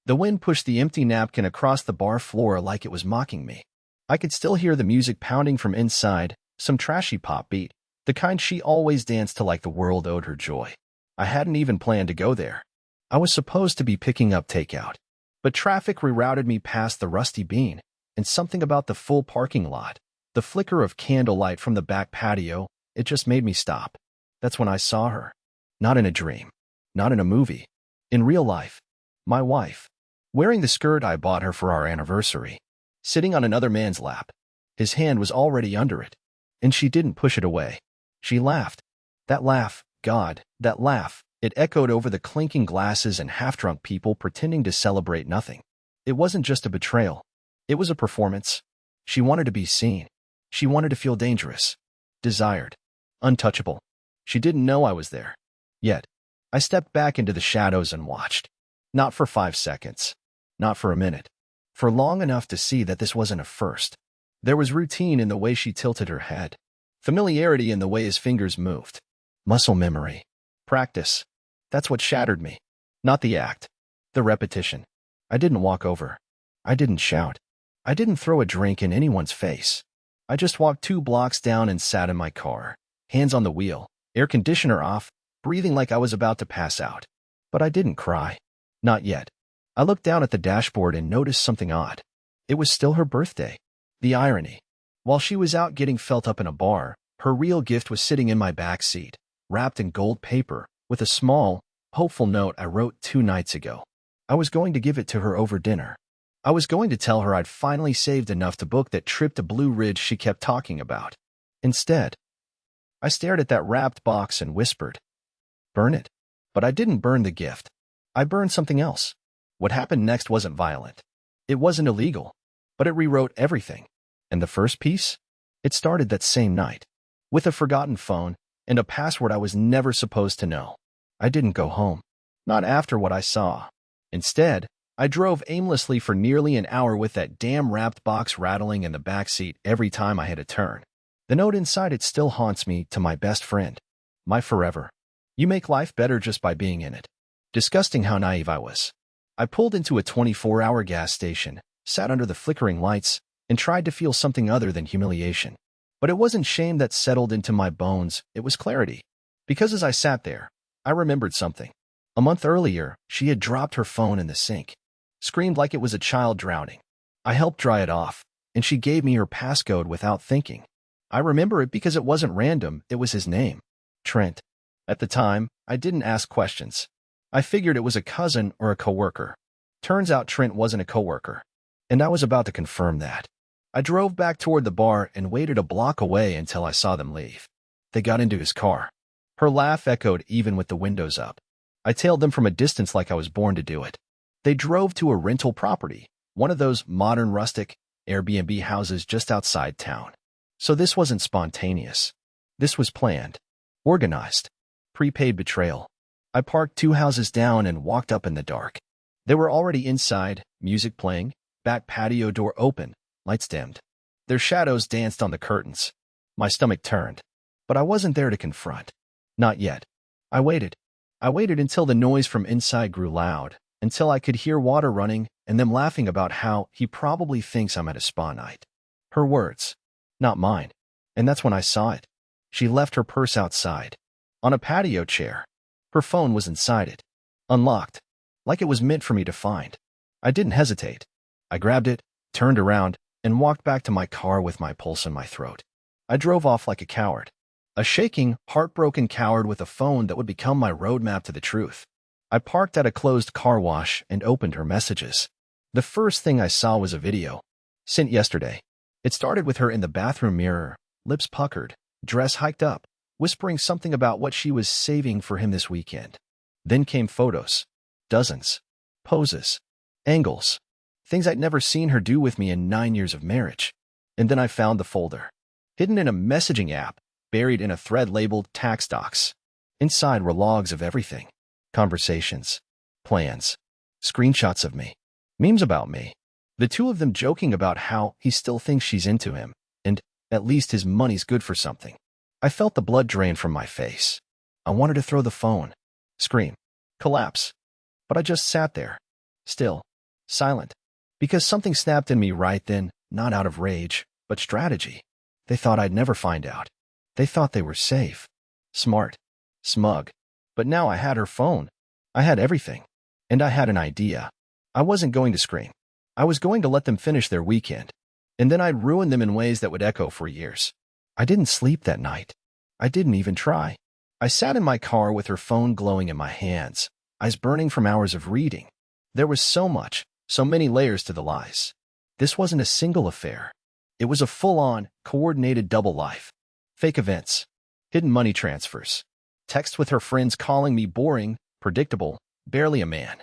The wind pushed the empty napkin across the bar floor like it was mocking me. I could still hear the music pounding from inside, some trashy pop beat, the kind she always danced to like the world owed her joy. I hadn't even planned to go there. I was supposed to be picking up takeout. But traffic rerouted me past the Rusty Bean, and something about the full parking lot, the flicker of candlelight from the back patio, it just made me stop. That's when I saw her. Not in a dream. Not in a movie. In real life. My wife. Wearing the skirt I bought her for our anniversary. Sitting on another man's lap. His hand was already under it. And she didn't push it away. She laughed. That laugh, God, that laugh, it echoed over the clinking glasses and half-drunk people pretending to celebrate nothing. It wasn't just a betrayal. It was a performance. She wanted to be seen. She wanted to feel dangerous. Desired. Untouchable. She didn't know I was there. Yet, I stepped back into the shadows and watched. Not for 5 seconds. Not for a minute. For long enough to see that this wasn't a first. There was routine in the way she tilted her head. Familiarity in the way his fingers moved. Muscle memory. Practice. That's what shattered me. Not the act. The repetition. I didn't walk over. I didn't shout. I didn't throw a drink in anyone's face. I just walked 2 blocks down and sat in my car, hands on the wheel, air conditioner off, breathing like I was about to pass out. But I didn't cry. Not yet. I looked down at the dashboard and noticed something odd. It was still her birthday. The irony. While she was out getting felt up in a bar, her real gift was sitting in my back seat, wrapped in gold paper, with a small, hopeful note I wrote 2 nights ago. I was going to give it to her over dinner. I was going to tell her I'd finally saved enough to book that trip to Blue Ridge she kept talking about. Instead, I stared at that wrapped box and whispered, "Burn it." But I didn't burn the gift. I burned something else. What happened next wasn't violent. It wasn't illegal. But it rewrote everything. And the first piece? It started that same night. With a forgotten phone and a password I was never supposed to know. I didn't go home. Not after what I saw. Instead, I drove aimlessly for nearly an hour with that damn wrapped box rattling in the backseat every time I hit a turn. The note inside it still haunts me to my best friend. My forever. You make life better just by being in it. Disgusting how naive I was. I pulled into a 24-hour gas station, sat under the flickering lights, and tried to feel something other than humiliation. But it wasn't shame that settled into my bones, it was clarity. Because as I sat there, I remembered something. A month earlier, she had dropped her phone in the sink. Screamed like it was a child drowning. I helped dry it off, and she gave me her passcode without thinking. I remember it because it wasn't random, it was his name. Trent. At the time, I didn't ask questions. I figured it was a cousin or a coworker. Turns out Trent wasn't a coworker. And I was about to confirm that. I drove back toward the bar and waited a block away until I saw them leave. They got into his car. Her laugh echoed even with the windows up. I tailed them from a distance like I was born to do it. They drove to a rental property, one of those modern rustic Airbnb houses just outside town. So this wasn't spontaneous. This was planned. Organized. Prepaid betrayal. I parked 2 houses down and walked up in the dark. They were already inside, music playing, back patio door open, lights dimmed. Their shadows danced on the curtains. My stomach turned. But I wasn't there to confront. Not yet. I waited. I waited until the noise from inside grew loud, until I could hear water running and them laughing about how he probably thinks I'm at a spa night. Her words. Not mine. And that's when I saw it. She left her purse outside. On a patio chair. Her phone was inside it. Unlocked. Like it was meant for me to find. I didn't hesitate. I grabbed it, turned around, and walked back to my car with my pulse in my throat. I drove off like a coward. A shaking, heartbroken coward with a phone that would become my roadmap to the truth. I parked at a closed car wash and opened her messages. The first thing I saw was a video. Sent yesterday. It started with her in the bathroom mirror, lips puckered, dress hiked up, whispering something about what she was saving for him this weekend. Then came photos. Dozens. Poses. Angles. Things I'd never seen her do with me in 9 years of marriage. And then I found the folder. Hidden in a messaging app, buried in a thread labeled tax docs. Inside were logs of everything. Conversations. Plans. Screenshots of me. Memes about me. The 2 of them joking about how he still thinks she's into him, and at least his money's good for something. I felt the blood drain from my face. I wanted to throw the phone. Scream. Collapse. But I just sat there. Still. Silent. Because something snapped in me right then, not out of rage, but strategy. They thought I'd never find out. They thought they were safe. Smart. Smug. But now I had her phone. I had everything. And I had an idea. I wasn't going to scream. I was going to let them finish their weekend. And then I'd ruin them in ways that would echo for years. I didn't sleep that night. I didn't even try. I sat in my car with her phone glowing in my hands, eyes burning from hours of reading. There was so much, so many layers to the lies. This wasn't a single affair. It was a full-on, coordinated double life. Fake events. Hidden money transfers. Texts with her friends calling me boring, predictable, barely a man.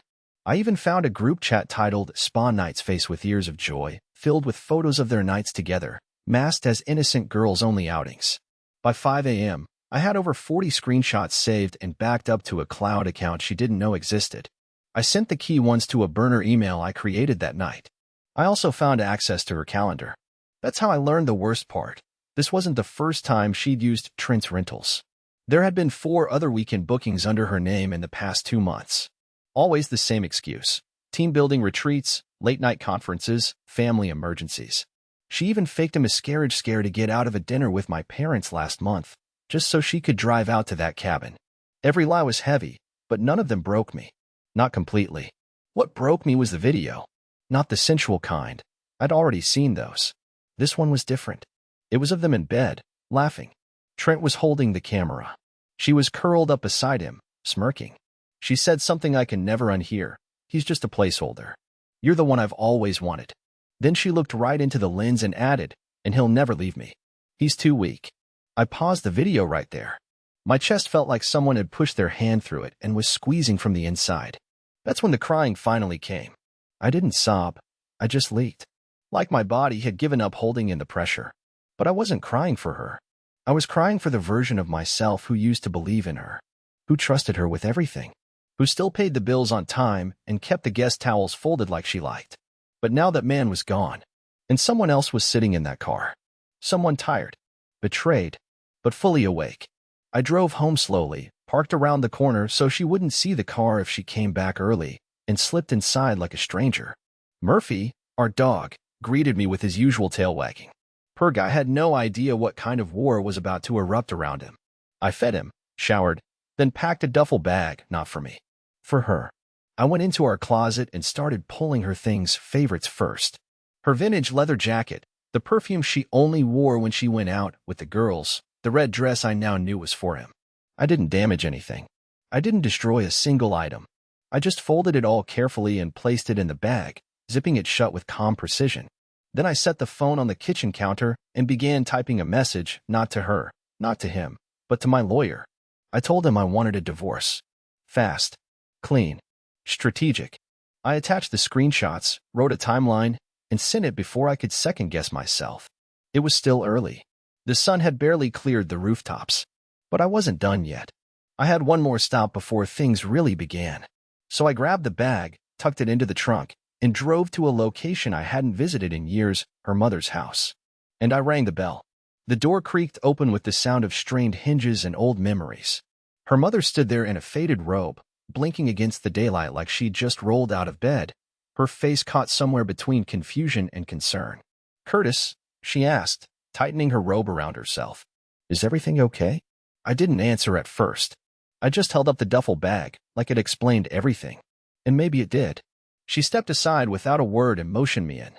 I even found a group chat titled Spa Nights Face with Years of Joy, filled with photos of their nights together, masked as innocent girls-only outings. By 5 a.m., I had over 40 screenshots saved and backed up to a cloud account she didn't know existed. I sent the key ones to a burner email I created that night. I also found access to her calendar. That's how I learned the worst part. This wasn't the first time she'd used Trent's Rentals. There had been 4 other weekend bookings under her name in the past 2 months. Always the same excuse. Team-building retreats, late-night conferences, family emergencies. She even faked a miscarriage scare to get out of a dinner with my parents last month, just so she could drive out to that cabin. Every lie was heavy, but none of them broke me. Not completely. What broke me was the video. Not the sensual kind. I'd already seen those. This one was different. It was of them in bed, laughing. Trent was holding the camera. She was curled up beside him, smirking. She said something I can never unhear. He's just a placeholder. You're the one I've always wanted. Then she looked right into the lens and added, and he'll never leave me. He's too weak. I paused the video right there. My chest felt like someone had pushed their hand through it and was squeezing from the inside. That's when the crying finally came. I didn't sob. I just leaked. Like my body had given up holding in the pressure. But I wasn't crying for her. I was crying for the version of myself who used to believe in her, who trusted her with everything, who still paid the bills on time and kept the guest towels folded like she liked. But now that man was gone, and someone else was sitting in that car. Someone tired, betrayed, but fully awake. I drove home slowly, parked around the corner so she wouldn't see the car if she came back early, and slipped inside like a stranger. Murphy, our dog, greeted me with his usual tail wagging. Poor guy had no idea what kind of war was about to erupt around him. I fed him, showered, then packed a duffel bag, not for me, for her. I went into our closet and started pulling her things, favorites first. Her vintage leather jacket, the perfume she only wore when she went out with the girls, the red dress I now knew was for him. I didn't damage anything. I didn't destroy a single item. I just folded it all carefully and placed it in the bag, zipping it shut with calm precision. Then I set the phone on the kitchen counter and began typing a message, not to her, not to him, but to my lawyer. I told him I wanted a divorce. Fast. Clean. Strategic. I attached the screenshots, wrote a timeline, and sent it before I could second-guess myself. It was still early. The sun had barely cleared the rooftops. But I wasn't done yet. I had one more stop before things really began. So I grabbed the bag, tucked it into the trunk, and drove to a location I hadn't visited in years, her mother's house. And I rang the bell. The door creaked open with the sound of strained hinges and old memories. Her mother stood there in a faded robe, blinking against the daylight like she'd just rolled out of bed, her face caught somewhere between confusion and concern. "Curtis," she asked, tightening her robe around herself. "Is everything okay?" I didn't answer at first. I just held up the duffel bag, like it explained everything. And maybe it did. She stepped aside without a word and motioned me in.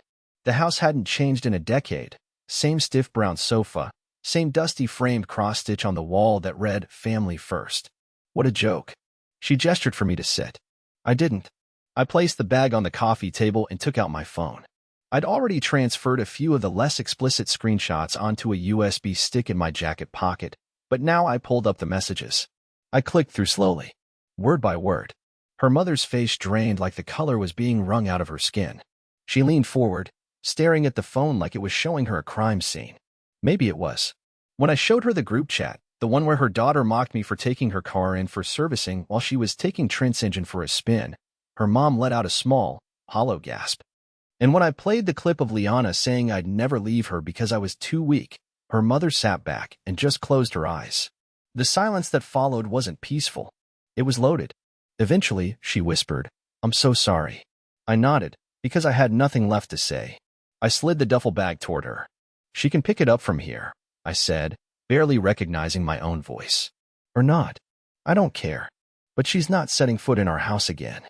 The house hadn't changed in a decade. Same stiff brown sofa, same dusty framed cross-stitch on the wall that read, "Family First." What a joke. She gestured for me to sit. I didn't. I placed the bag on the coffee table and took out my phone. I'd already transferred a few of the less explicit screenshots onto a USB stick in my jacket pocket, but now I pulled up the messages. I clicked through slowly, word by word. Her mother's face drained like the color was being wrung out of her skin. She leaned forward, staring at the phone like it was showing her a crime scene. Maybe it was. When I showed her the group chat, the one where her daughter mocked me for taking her car in for servicing while she was taking Trent's engine for a spin, her mom let out a small, hollow gasp. And when I played the clip of Liana saying I'd never leave her because I was too weak, her mother sat back and just closed her eyes. The silence that followed wasn't peaceful. It was loaded. Eventually, she whispered, "I'm so sorry." I nodded, Because I had nothing left to say. I slid the duffel bag toward her. She can pick it up from here, I said, barely recognizing my own voice. Or not. I don't care. But she's not setting foot in our house again.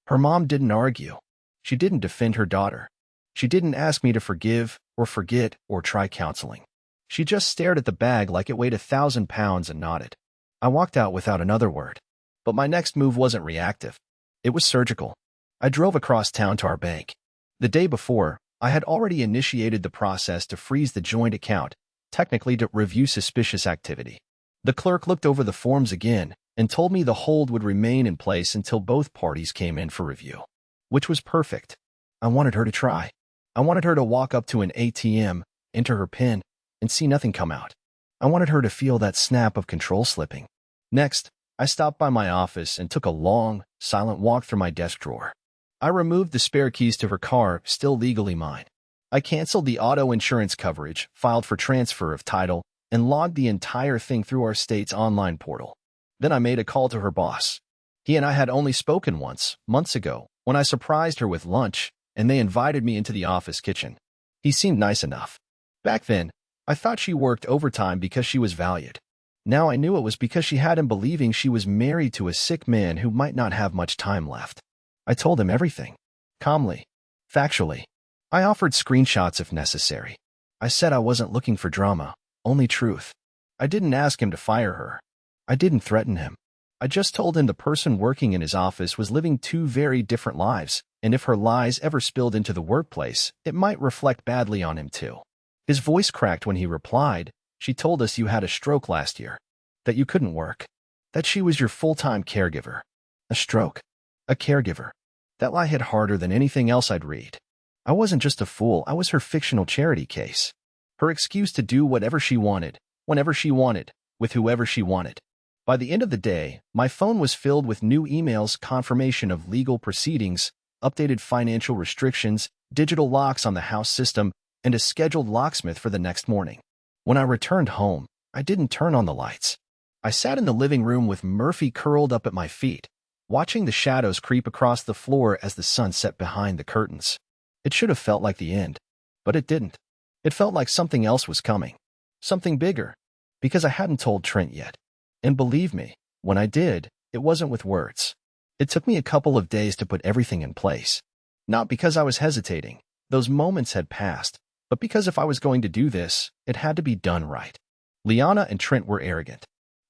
Her mom didn't argue. She didn't defend her daughter. She didn't ask me to forgive or forget or try counseling. She just stared at the bag like it weighed 1,000 pounds and nodded. I walked out without another word. But my next move wasn't reactive. It was surgical. I drove across town to our bank. The day before, I had already initiated the process to freeze the joint account, technically to review suspicious activity. The clerk looked over the forms again and told me the hold would remain in place until both parties came in for review. Which was perfect. I wanted her to try. I wanted her to walk up to an ATM, enter her PIN, and see nothing come out. I wanted her to feel that snap of control slipping. Next, I stopped by my office and took a long, silent walk through my desk drawer. I removed the spare keys to her car, still legally mine. I canceled the auto insurance coverage, filed for transfer of title, and logged the entire thing through our state's online portal. Then I made a call to her boss. He and I had only spoken once, months ago, when I surprised her with lunch, and they invited me into the office kitchen. He seemed nice enough. Back then, I thought she worked overtime because she was valued. Now I knew it was because she had him believing she was married to a sick man who might not have much time left. I told him everything. Calmly. Factually. I offered screenshots if necessary. I said I wasn't looking for drama, only truth. I didn't ask him to fire her. I didn't threaten him. I just told him the person working in his office was living two very different lives, and if her lies ever spilled into the workplace, it might reflect badly on him too. His voice cracked when he replied, "She told us you had a stroke last year, that you couldn't work, that she was your full-time caregiver." A stroke. A caregiver. That lie hit harder than anything else I'd read. I wasn't just a fool, I was her fictional charity case. Her excuse to do whatever she wanted, whenever she wanted, with whoever she wanted. By the end of the day, my phone was filled with new emails, confirmation of legal proceedings, updated financial restrictions, digital locks on the house system, and a scheduled locksmith for the next morning. When I returned home, I didn't turn on the lights. I sat in the living room with Murphy curled up at my feet, watching the shadows creep across the floor as the sun set behind the curtains. It should have felt like the end, but it didn't. It felt like something else was coming. Something bigger, because I hadn't told Trent yet. And believe me, when I did, it wasn't with words. It took me a couple of days to put everything in place. Not because I was hesitating, those moments had passed, but because if I was going to do this, it had to be done right. Liana and Trent were arrogant.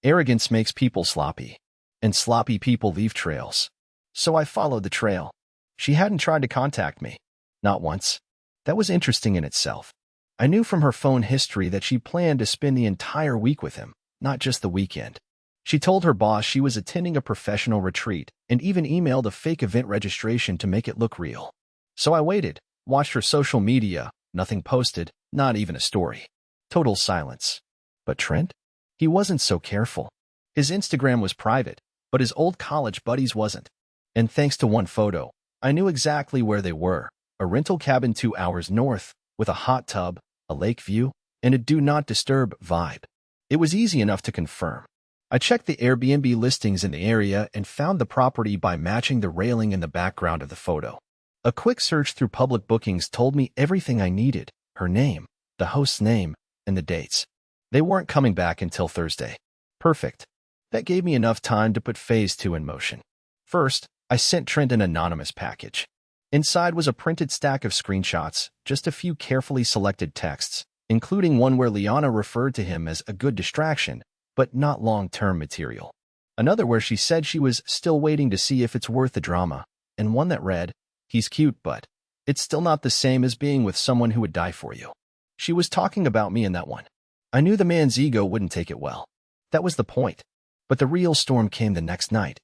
Arrogance makes people sloppy, and sloppy people leave trails. So I followed the trail. She hadn't tried to contact me. Not once. That was interesting in itself. I knew from her phone history that she planned to spend the entire week with him, not just the weekend. She told her boss she was attending a professional retreat and even emailed a fake event registration to make it look real. So I waited, watched her social media, nothing posted, not even a story. Total silence. But Trent? He wasn't so careful. His Instagram was private, but his old college buddies wasn't. And thanks to one photo, I knew exactly where they were. A rental cabin 2 hours north, with a hot tub, a lake view, and a do not disturb vibe. It was easy enough to confirm. I checked the Airbnb listings in the area and found the property by matching the railing in the background of the photo. A quick search through public bookings told me everything I needed: her name, the host's name, and the dates. They weren't coming back until Thursday. Perfect. That gave me enough time to put phase 2 in motion. First, I sent Trent an anonymous package. Inside was a printed stack of screenshots, just a few carefully selected texts, including one where Liana referred to him as a good distraction, but not long-term material. Another where she said she was still waiting to see if it's worth the drama, and one that read, "He's cute, but it's still not the same as being with someone who would die for you." She was talking about me in that one. I knew the man's ego wouldn't take it well. That was the point. But the real storm came the next night.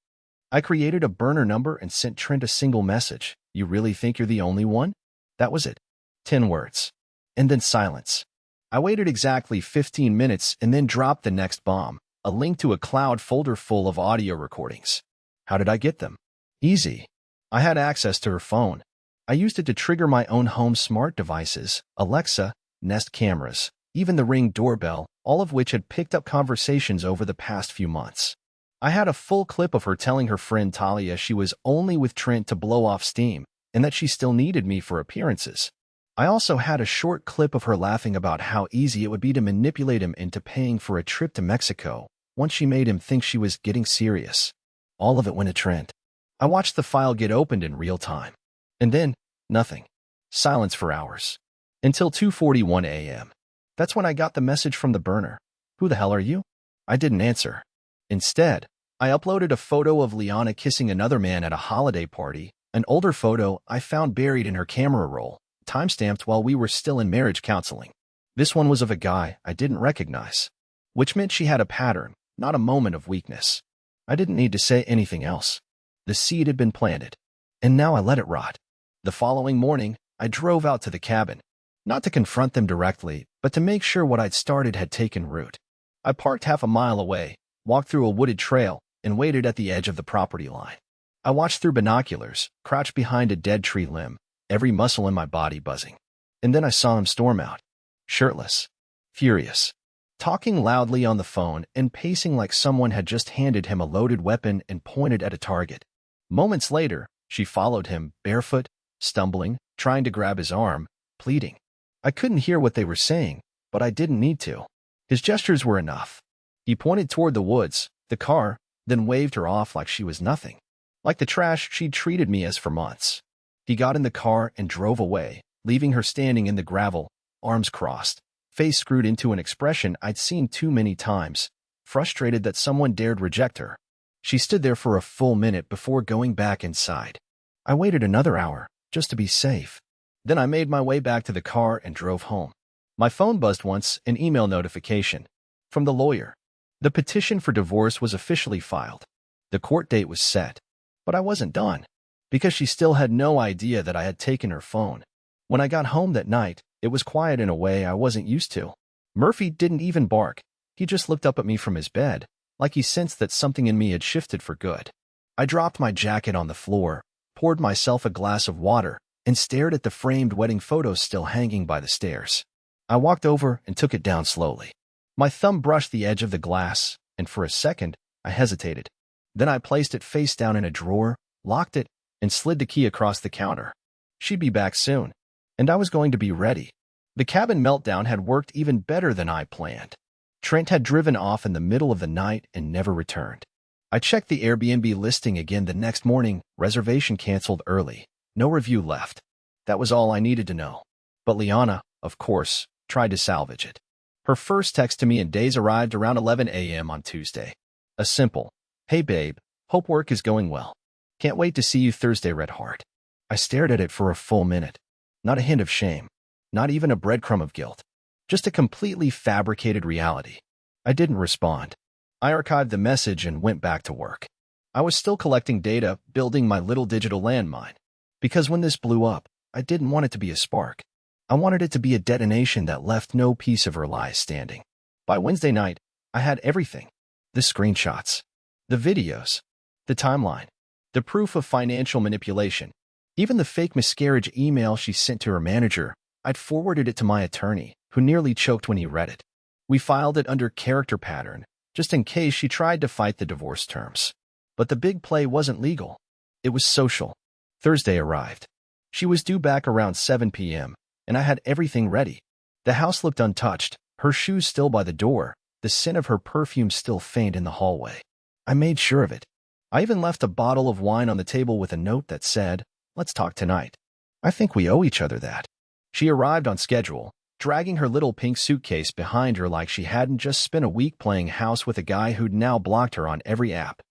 I created a burner number and sent Trent a single message. "You really think you're the only one?" That was it. 10 words. And then silence. I waited exactly 15 minutes and then dropped the next bomb, a link to a cloud folder full of audio recordings. How did I get them? Easy. I had access to her phone. I used it to trigger my own home smart devices, Alexa, Nest cameras, even the Ring doorbell, all of which had picked up conversations over the past few months. I had a full clip of her telling her friend Talia she was only with Trent to blow off steam, and that she still needed me for appearances. I also had a short clip of her laughing about how easy it would be to manipulate him into paying for a trip to Mexico once she made him think she was getting serious. All of it went to Trent. I watched the file get opened in real time. And then, nothing. Silence for hours. Until 2:41 a.m. That's when I got the message from the burner. "Who the hell are you?" I didn't answer. Instead, I uploaded a photo of Liana kissing another man at a holiday party, an older photo I found buried in her camera roll, timestamped while we were still in marriage counseling. This one was of a guy I didn't recognize, which meant she had a pattern, not a moment of weakness. I didn't need to say anything else. The seed had been planted, and now I let it rot. The following morning, I drove out to the cabin, not to confront them directly, but to make sure what I'd started had taken root. I parked half a mile away, walked through a wooded trail, and waited at the edge of the property line. I watched through binoculars, crouched behind a dead tree limb, every muscle in my body buzzing. And then I saw him storm out, shirtless, furious, talking loudly on the phone and pacing like someone had just handed him a loaded weapon and pointed at a target. Moments later, she followed him, barefoot, stumbling, trying to grab his arm, pleading. I couldn't hear what they were saying, but I didn't need to. His gestures were enough. He pointed toward the woods, the car, then waved her off like she was nothing, like the trash she'd treated me as for months. He got in the car and drove away, leaving her standing in the gravel, arms crossed, face screwed into an expression I'd seen too many times, frustrated that someone dared reject her. She stood there for a full minute before going back inside. I waited another hour, just to be safe. Then I made my way back to the car and drove home. My phone buzzed once, an email notification. From the lawyer. The petition for divorce was officially filed. The court date was set. But I wasn't done, because she still had no idea that I had taken her phone. When I got home that night, it was quiet in a way I wasn't used to. Murphy didn't even bark. He just looked up at me from his bed, like he sensed that something in me had shifted for good. I dropped my jacket on the floor, poured myself a glass of water, and stared at the framed wedding photos still hanging by the stairs. I walked over and took it down slowly. My thumb brushed the edge of the glass, and for a second, I hesitated. Then I placed it face down in a drawer, locked it, and slid the key across the counter. She'd be back soon, and I was going to be ready. The cabin meltdown had worked even better than I planned. Trent had driven off in the middle of the night and never returned. I checked the Airbnb listing again the next morning, reservation canceled early, no review left. That was all I needed to know. But Liana, of course, tried to salvage it. Her first text to me in days arrived around 11 a.m. on Tuesday. A simple, "Hey babe, hope work is going well. Can't wait to see you Thursday, Red Heart." I stared at it for a full minute. Not a hint of shame. Not even a breadcrumb of guilt. Just a completely fabricated reality. I didn't respond. I archived the message and went back to work. I was still collecting data, building my little digital landmine. Because when this blew up, I didn't want it to be a spark. I wanted it to be a detonation that left no piece of her lies standing. By Wednesday night, I had everything. The screenshots, the videos, the timeline, the proof of financial manipulation, even the fake miscarriage email she sent to her manager. I'd forwarded it to my attorney, who nearly choked when he read it. We filed it under character pattern, just in case she tried to fight the divorce terms. But the big play wasn't legal. It was social. Thursday arrived. She was due back around 7 p.m., and I had everything ready. The house looked untouched, her shoes still by the door, the scent of her perfume still faint in the hallway. I made sure of it. I even left a bottle of wine on the table with a note that said, "Let's talk tonight. I think we owe each other that." She arrived on schedule, dragging her little pink suitcase behind her like she hadn't just spent a week playing house with a guy who'd now blocked her on every app.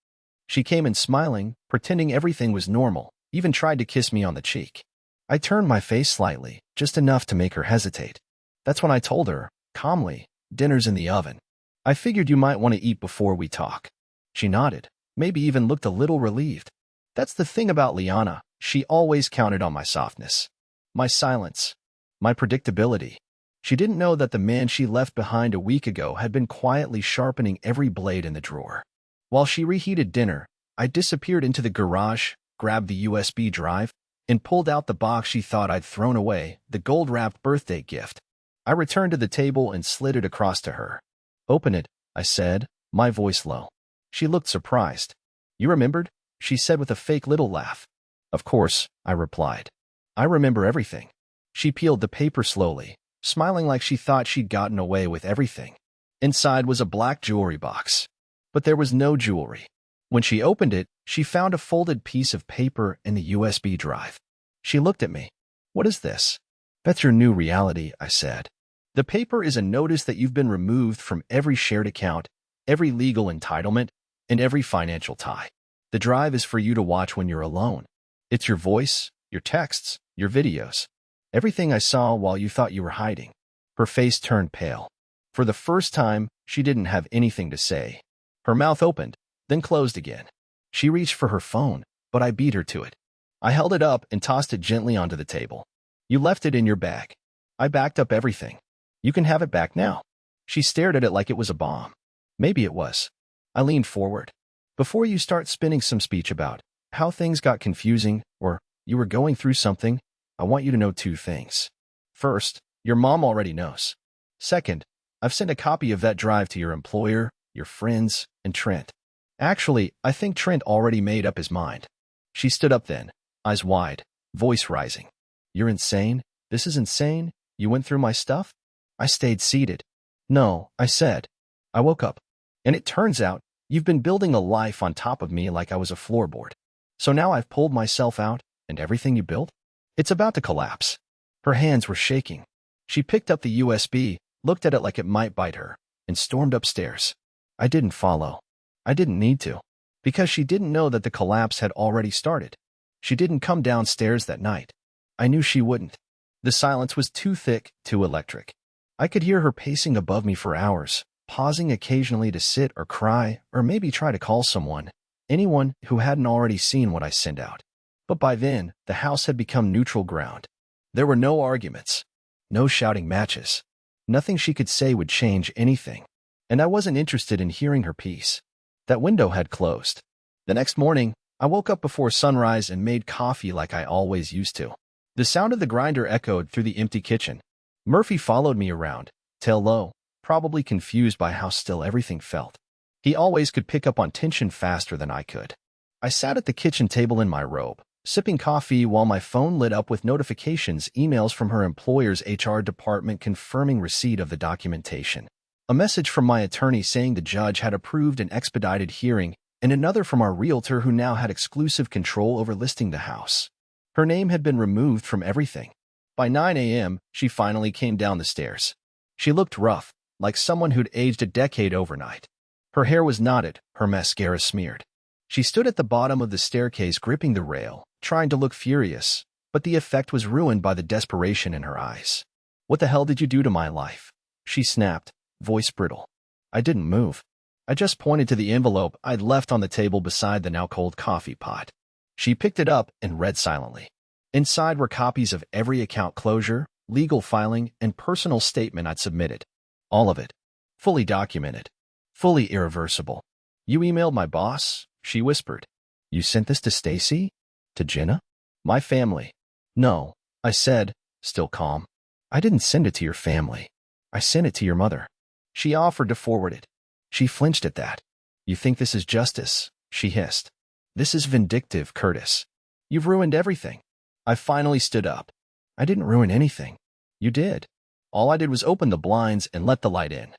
She came in smiling, pretending everything was normal, even tried to kiss me on the cheek. I turned my face slightly, just enough to make her hesitate. That's when I told her, calmly, "Dinner's in the oven. I figured you might want to eat before we talk." She nodded, maybe even looked a little relieved. That's the thing about Liana, she always counted on my softness. My silence. My predictability. She didn't know that the man she left behind a week ago had been quietly sharpening every blade in the drawer. While she reheated dinner, I disappeared into the garage, grabbed the USB drive, and pulled out the box she thought I'd thrown away, the gold-wrapped birthday gift. I returned to the table and slid it across to her. "Open it," I said, my voice low. She looked surprised. "You remembered?" she said with a fake little laugh. Of course, I replied. I remember everything. She peeled the paper slowly, smiling like she thought she'd gotten away with everything. Inside was a black jewelry box. But there was no jewelry. When she opened it, she found a folded piece of paper in the USB drive. She looked at me. What is this? That's your new reality, I said. The paper is a notice that you've been removed from every shared account, every legal entitlement, and every financial tie. The drive is for you to watch when you're alone. It's your voice, your texts, your videos. Everything I saw while you thought you were hiding. Her face turned pale. For the first time, she didn't have anything to say. Her mouth opened, then closed again. She reached for her phone, but I beat her to it. I held it up and tossed it gently onto the table. You left it in your bag. I backed up everything. You can have it back now. She stared at it like it was a bomb. Maybe it was. I leaned forward. Before you start spinning some speech about how things got confusing or you were going through something, I want you to know two things. First, your mom already knows. Second, I've sent a copy of that drive to your employer, your friends, and Trent. Actually, I think Trent already made up his mind. She stood up then, eyes wide, voice rising. You're insane? This is insane? You went through my stuff? I stayed seated. No, I said. I woke up. And it turns out, you've been building a life on top of me like I was a floorboard. So now I've pulled myself out, and everything you built? It's about to collapse. Her hands were shaking. She picked up the USB, looked at it like it might bite her, and stormed upstairs. I didn't follow. I didn't need to. Because she didn't know that the collapse had already started. She didn't come downstairs that night. I knew she wouldn't. The silence was too thick, too electric. I could hear her pacing above me for hours, pausing occasionally to sit or cry or maybe try to call someone, anyone who hadn't already seen what I sent out. But by then, the house had become neutral ground. There were no arguments, no shouting matches. Nothing she could say would change anything. And I wasn't interested in hearing her piece. That window had closed. The next morning, I woke up before sunrise and made coffee like I always used to. The sound of the grinder echoed through the empty kitchen. Murphy followed me around, tail low, probably confused by how still everything felt. He always could pick up on tension faster than I could. I sat at the kitchen table in my robe, sipping coffee while my phone lit up with notifications, emails from her employer's HR department confirming receipt of the documentation. A message from my attorney saying the judge had approved an expedited hearing, and another from our realtor who now had exclusive control over listing the house. Her name had been removed from everything. By 9 a.m., she finally came down the stairs. She looked rough, like someone who'd aged a decade overnight. Her hair was knotted, her mascara smeared. She stood at the bottom of the staircase gripping the rail, trying to look furious, but the effect was ruined by the desperation in her eyes. What the hell did you do to my life? She snapped, voice brittle. I didn't move. I just pointed to the envelope I'd left on the table beside the now-cold coffee pot. She picked it up and read silently. Inside were copies of every account closure, legal filing, and personal statement I'd submitted. All of it. Fully documented. Fully irreversible. You emailed my boss? She whispered. You sent this to Stacy? To Jenna? My family. No, I said, still calm. I didn't send it to your family. I sent it to your mother. She offered to forward it. She flinched at that. You think this is justice? She hissed. This is vindictive, Curtis. You've ruined everything. I finally stood up. I didn't ruin anything. You did. All I did was open the blinds and let the light in.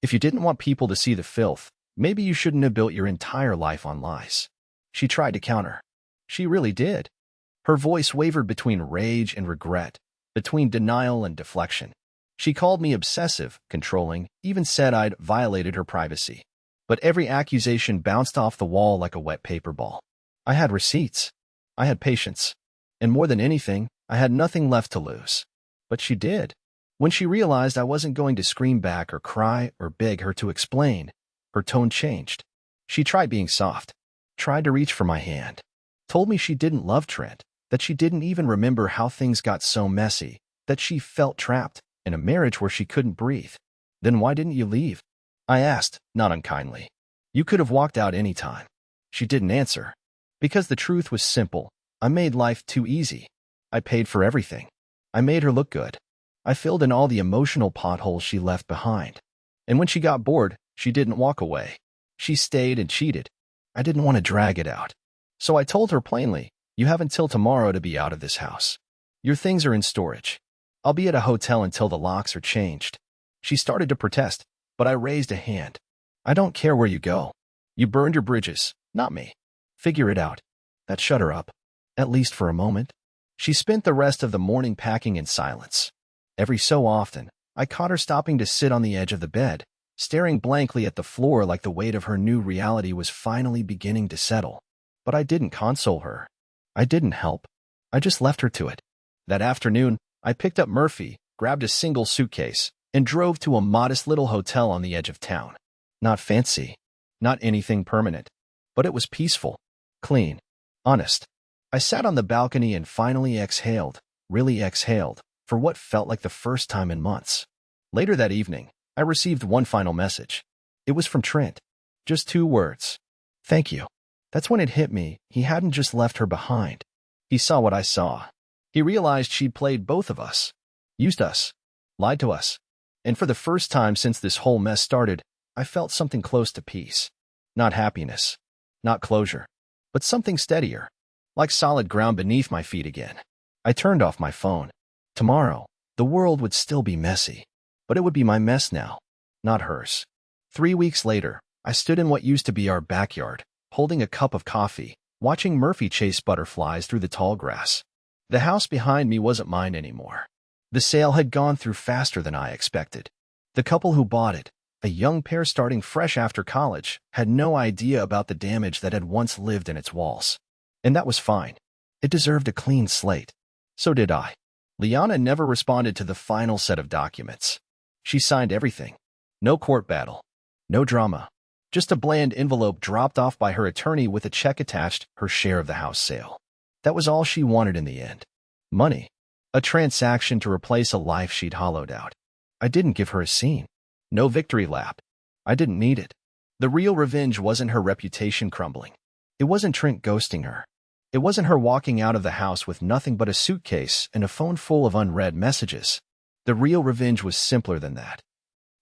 If you didn't want people to see the filth, maybe you shouldn't have built your entire life on lies. She tried to counter. She really did. Her voice wavered between rage and regret, between denial and deflection. She called me obsessive, controlling, even said I'd violated her privacy. But every accusation bounced off the wall like a wet paper ball. I had receipts. I had patience. And more than anything, I had nothing left to lose. But she did. When she realized I wasn't going to scream back or cry or beg her to explain, her tone changed. She tried being soft, tried to reach for my hand, told me she didn't love Trent, that she didn't even remember how things got so messy, that she felt trapped in a marriage where she couldn't breathe. Then why didn't you leave? I asked, not unkindly. You could have walked out any time. She didn't answer. Because the truth was simple. I made life too easy. I paid for everything. I made her look good. I filled in all the emotional potholes she left behind. And when she got bored, she didn't walk away. She stayed and cheated. I didn't want to drag it out. So I told her plainly, You have until tomorrow to be out of this house. Your things are in storage. I'll be at a hotel until the locks are changed." She started to protest, but I raised a hand. "I don't care where you go. You burned your bridges, not me. Figure it out." That shut her up, at least for a moment. She spent the rest of the morning packing in silence. Every so often, I caught her stopping to sit on the edge of the bed, staring blankly at the floor like the weight of her new reality was finally beginning to settle. But I didn't console her. I didn't help. I just left her to it. That afternoon, I picked up Murphy, grabbed a single suitcase, and drove to a modest little hotel on the edge of town. Not fancy, not anything permanent, but it was peaceful, clean, honest. I sat on the balcony and finally exhaled, really exhaled, for what felt like the first time in months. Later that evening, I received one final message. It was from Trent. Just 2 words. "Thank you." That's when it hit me. He hadn't just left her behind. He saw what I saw. He realized she'd played both of us, used us, lied to us. And for the first time since this whole mess started, I felt something close to peace. Not happiness, not closure, but something steadier, like solid ground beneath my feet again. I turned off my phone. Tomorrow, the world would still be messy, but it would be my mess now, not hers. 3 weeks later, I stood in what used to be our backyard, holding a cup of coffee, watching Murphy chase butterflies through the tall grass. The house behind me wasn't mine anymore. The sale had gone through faster than I expected. The couple who bought it, a young pair starting fresh after college, had no idea about the damage that had once lived in its walls. And that was fine. It deserved a clean slate. So did I. Liana never responded to the final set of documents. She signed everything. No court battle. No drama. Just a bland envelope dropped off by her attorney with a check attached, her share of the house sale. That was all she wanted in the end. Money. A transaction to replace a life she'd hollowed out. I didn't give her a scene. No victory lap. I didn't need it. The real revenge wasn't her reputation crumbling. It wasn't Trent ghosting her. It wasn't her walking out of the house with nothing but a suitcase and a phone full of unread messages. The real revenge was simpler than that.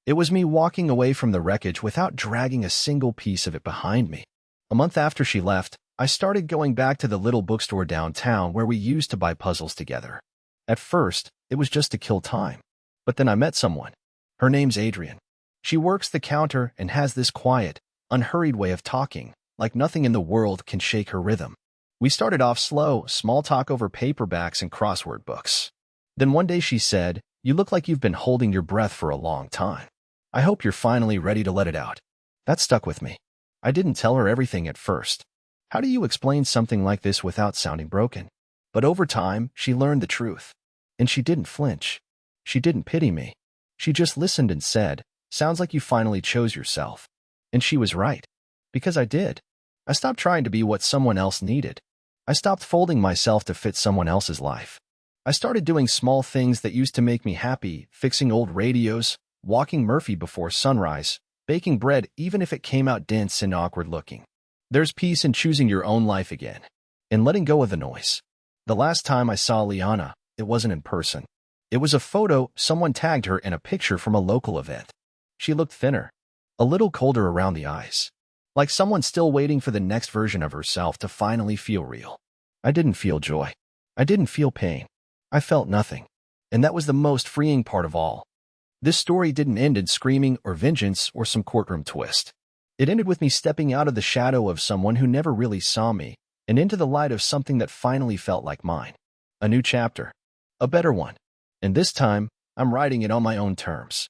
It was me walking away from the wreckage without dragging a single piece of it behind me. A month after she left, I started going back to the little bookstore downtown where we used to buy puzzles together. At first, it was just to kill time. But then I met someone. Her name's Adrian. She works the counter and has this quiet, unhurried way of talking, like nothing in the world can shake her rhythm. We started off slow, small talk over paperbacks and crossword books. Then one day she said, "You look like you've been holding your breath for a long time. I hope you're finally ready to let it out." That stuck with me. I didn't tell her everything at first. How do you explain something like this without sounding broken? But over time, she learned the truth. And she didn't flinch. She didn't pity me. She just listened and said, "Sounds like you finally chose yourself." And she was right. Because I did. I stopped trying to be what someone else needed. I stopped folding myself to fit someone else's life. I started doing small things that used to make me happy, fixing old radios, walking Murphy before sunrise, baking bread even if it came out dense and awkward looking. There's peace in choosing your own life again, and letting go of the noise. The last time I saw Liana, it wasn't in person. It was a photo someone tagged her in a picture from a local event. She looked thinner, a little colder around the eyes, like someone still waiting for the next version of herself to finally feel real. I didn't feel joy. I didn't feel pain. I felt nothing. And that was the most freeing part of all. This story didn't end in screaming or vengeance or some courtroom twist. It ended with me stepping out of the shadow of someone who never really saw me and into the light of something that finally felt like mine. A new chapter. A better one. And this time, I'm writing it on my own terms.